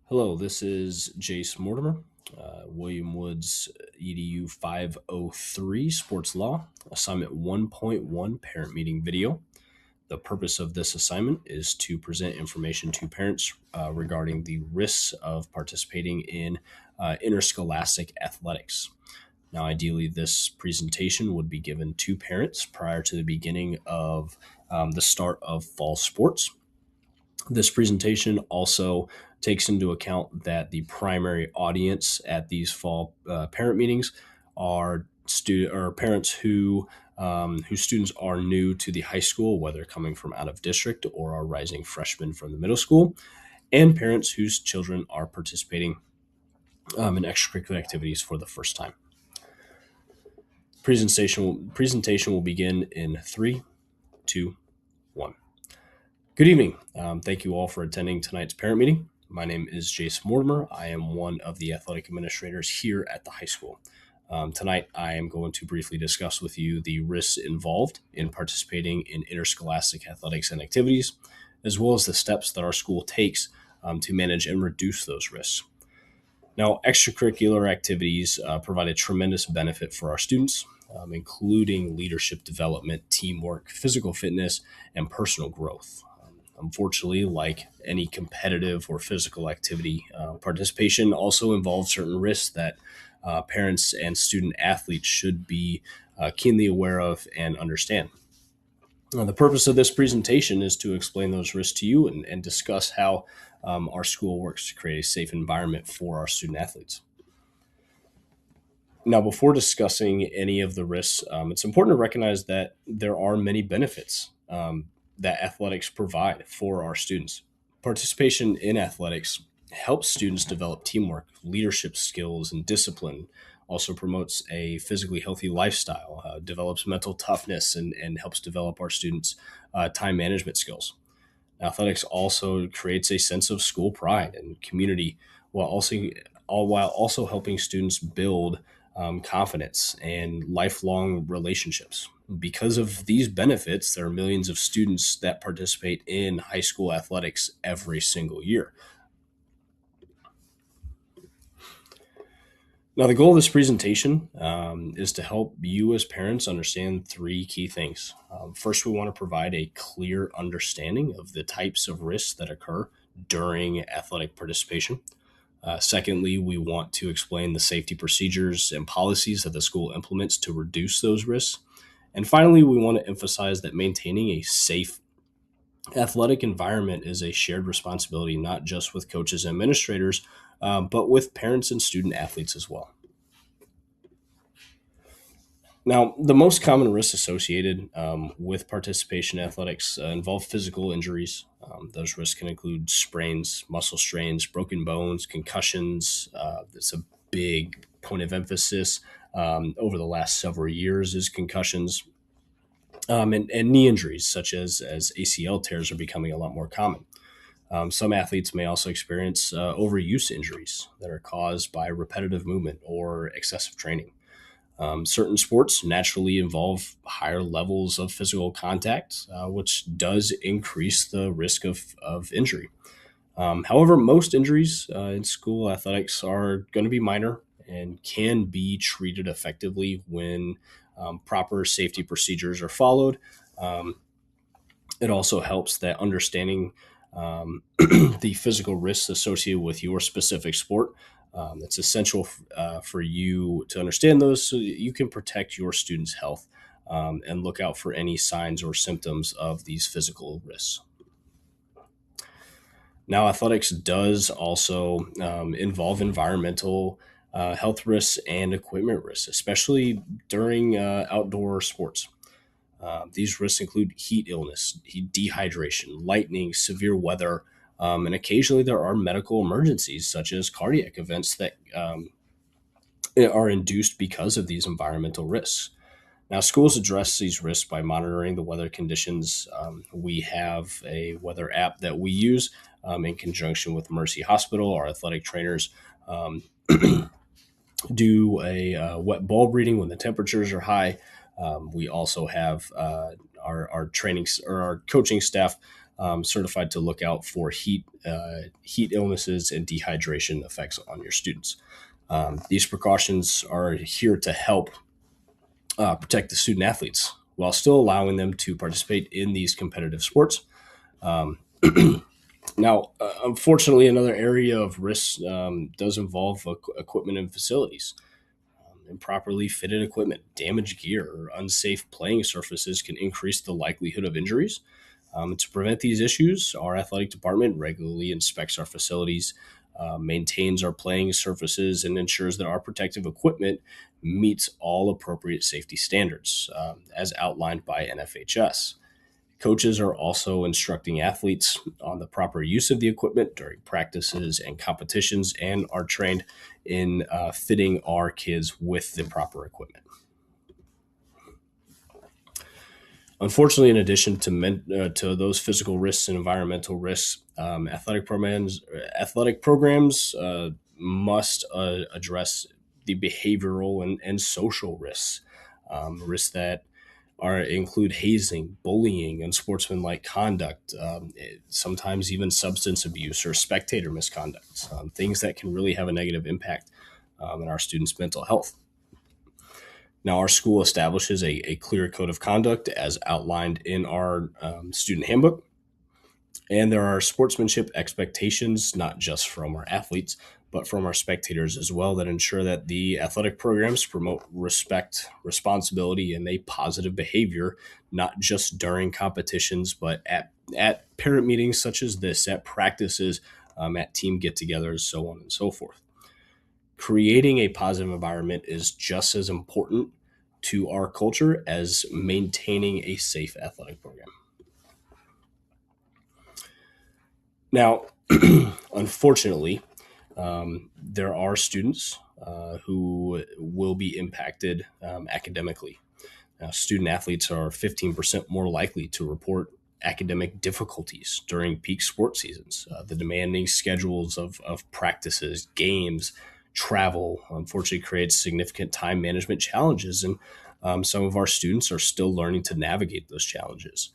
Hello, this is Jace Mortimer, William Woods EDU 503 Sports Law, Assignment 1.1 Parent Meeting Video. The purpose of this assignment is to present information to parents regarding the risks of participating in interscholastic athletics. Now, ideally, this presentation would be given to parents prior to the beginning of the start of fall sports. This presentation also takes into account that the primary audience at these fall parent meetings are student or parents whose students are new to the high school, whether coming from out of district or are rising freshmen from the middle school, and parents whose children are participating in extracurricular activities for the first time. Presentation will begin in 3, 2, 1. Good evening. Thank you all for attending tonight's parent meeting. My name is Jace Mortimer. I am one of the athletic administrators here at the high school. Tonight, I am going to briefly discuss with you the risks involved in participating in interscholastic athletics and activities, as well as the steps that our school takes to manage and reduce those risks. Now, extracurricular activities provide a tremendous benefit for our students, including leadership development, teamwork, physical fitness, and personal growth. Unfortunately, like any competitive or physical activity, participation also involves certain risks that parents and student athletes should be keenly aware of and understand. The purpose of this presentation is to explain those risks to you and discuss how our school works to create a safe environment for our student athletes. Now, before discussing any of the risks, it's important to recognize that there are many benefits that athletics provide for our students. Participation in athletics helps students develop teamwork, leadership skills, and discipline. Also promotes a physically healthy lifestyle, develops mental toughness, and helps develop our students' time management skills. Athletics also creates a sense of school pride and community, while also helping students build confidence and lifelong relationships. Because of these benefits, there are millions of students that participate in high school athletics every single year. Now, the goal of this presentation is to help you as parents understand three key things. First, we want to provide a clear understanding of the types of risks that occur during athletic participation. Secondly, we want to explain the safety procedures and policies that the school implements to reduce those risks. And finally, we want to emphasize that maintaining a safe athletic environment is a shared responsibility, not just with coaches and administrators, but with parents and student athletes as well. Now, the most common risks associated with participation in athletics involve physical injuries. Those risks can include sprains, muscle strains, broken bones, concussions. That's a big point of emphasis over the last several years is concussions. And knee injuries, such as ACL tears, are becoming a lot more common. Some athletes may also experience overuse injuries that are caused by repetitive movement or excessive training. Certain sports naturally involve higher levels of physical contact, which does increase the risk of injury. However, most injuries in school athletics are going to be minor and can be treated effectively when proper safety procedures are followed. Um, it also helps that understanding the physical risks associated with your specific sport. It's essential for you to understand those so that you can protect your students' health and look out for any signs or symptoms of these physical risks. Now, athletics does also involve environmental health risks and equipment risks, especially during outdoor sports. These risks include heat illness, dehydration, lightning, severe weather, and occasionally there are medical emergencies such as cardiac events that are induced because of these environmental risks. Now, schools address these risks by monitoring the weather conditions. We have a weather app that we use in conjunction with Mercy Hospital. Our athletic trainers do a wet bulb reading when the temperatures are high. We also have our training or our coaching staff certified to look out for heat illnesses and dehydration effects on your students. These precautions are here to help protect the student athletes while still allowing them to participate in these competitive sports. Um, Now, unfortunately, another area of risk does involve equipment and facilities. Improperly fitted equipment, damaged gear, or unsafe playing surfaces can increase the likelihood of injuries. To prevent these issues, our athletic department regularly inspects our facilities, maintains our playing surfaces, and ensures that our protective equipment meets all appropriate safety standards as outlined by NFHS. Coaches are also instructing athletes on the proper use of the equipment during practices and competitions and are trained in fitting our kids with the proper equipment. Unfortunately, in addition to those physical risks and environmental risks, athletic programs must address the behavioral and social risks, risks that are include hazing, bullying, unsportsmanlike conduct, sometimes even substance abuse or spectator misconduct, things that can really have a negative impact on our students' mental health. Now, our school establishes a clear code of conduct as outlined in our student handbook. And there are sportsmanship expectations, not just from our athletes, but from our spectators as well, that ensure that the athletic programs promote respect, responsibility, and a positive behavior, not just during competitions, but at parent meetings such as this, at practices, at team get togethers, so on and so forth. Creating a positive environment is just as important to our culture as maintaining a safe athletic program. Now, unfortunately, there are students who will be impacted academically. Now, student athletes are 15% more likely to report academic difficulties during peak sports seasons. The demanding schedules of practices, games, travel, unfortunately, creates significant time management challenges, and some of our students are still learning to navigate those challenges.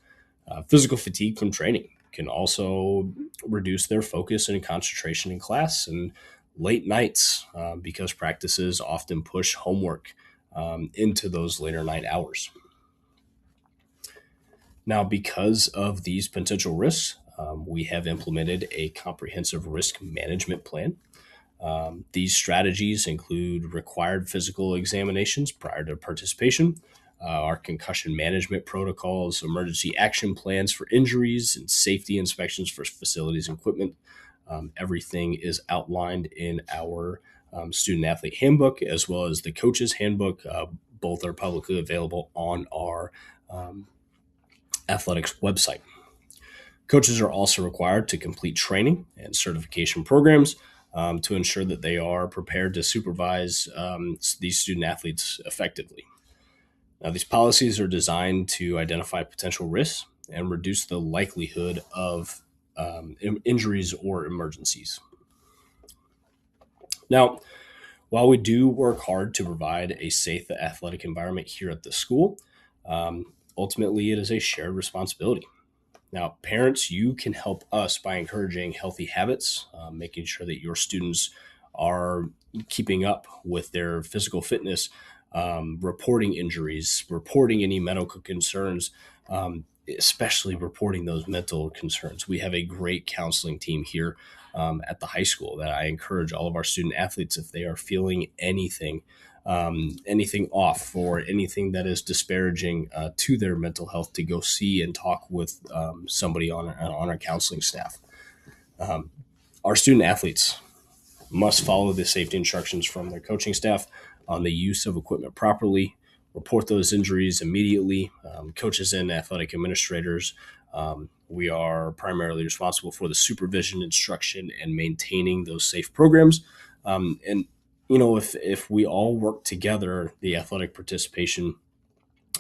Physical fatigue from training can also reduce their focus and concentration in class, and late nights because practices often push homework into those later night hours. Now, because of these potential risks, we have implemented a comprehensive risk management plan. These strategies include required physical examinations prior to participation, our concussion management protocols, emergency action plans for injuries, and safety inspections for facilities and equipment. Everything is outlined in our student athlete handbook as well as the coach's handbook. Both are publicly available on our athletics website. Coaches are also required to complete training and certification programs to ensure that they are prepared to supervise these student athletes effectively. Now, these policies are designed to identify potential risks and reduce the likelihood of injuries or emergencies. Now, while we do work hard to provide a safe athletic environment here at the school, ultimately it is a shared responsibility. Now, parents, you can help us by encouraging healthy habits, making sure that your students are keeping up with their physical fitness, reporting injuries, reporting any medical concerns, especially reporting those mental concerns. We have a great counseling team here at the high school that I encourage all of our student athletes, if they are feeling anything off or anything that is disparaging to their mental health, to go see and talk with somebody on our counseling staff. Our student athletes must follow the safety instructions from their coaching staff on the use of equipment properly, report those injuries immediately. Coaches and athletic administrators, we are primarily responsible for the supervision, instruction, and maintaining those safe programs. And if we all work together, the athletic participation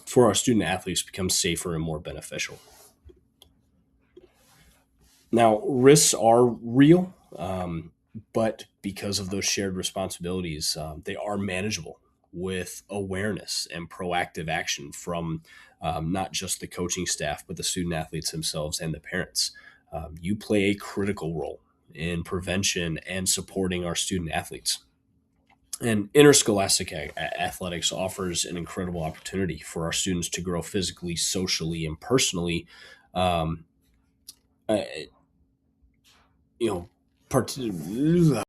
for our student athletes becomes safer and more beneficial. Now, risks are real, but because of those shared responsibilities, they are manageable. with awareness and proactive action from not just the coaching staff, but the student athletes themselves and the parents. You play a critical role in prevention and supporting our student athletes. And interscholastic athletics offers an incredible opportunity for our students to grow physically, socially, and personally. Um, uh, you know, part-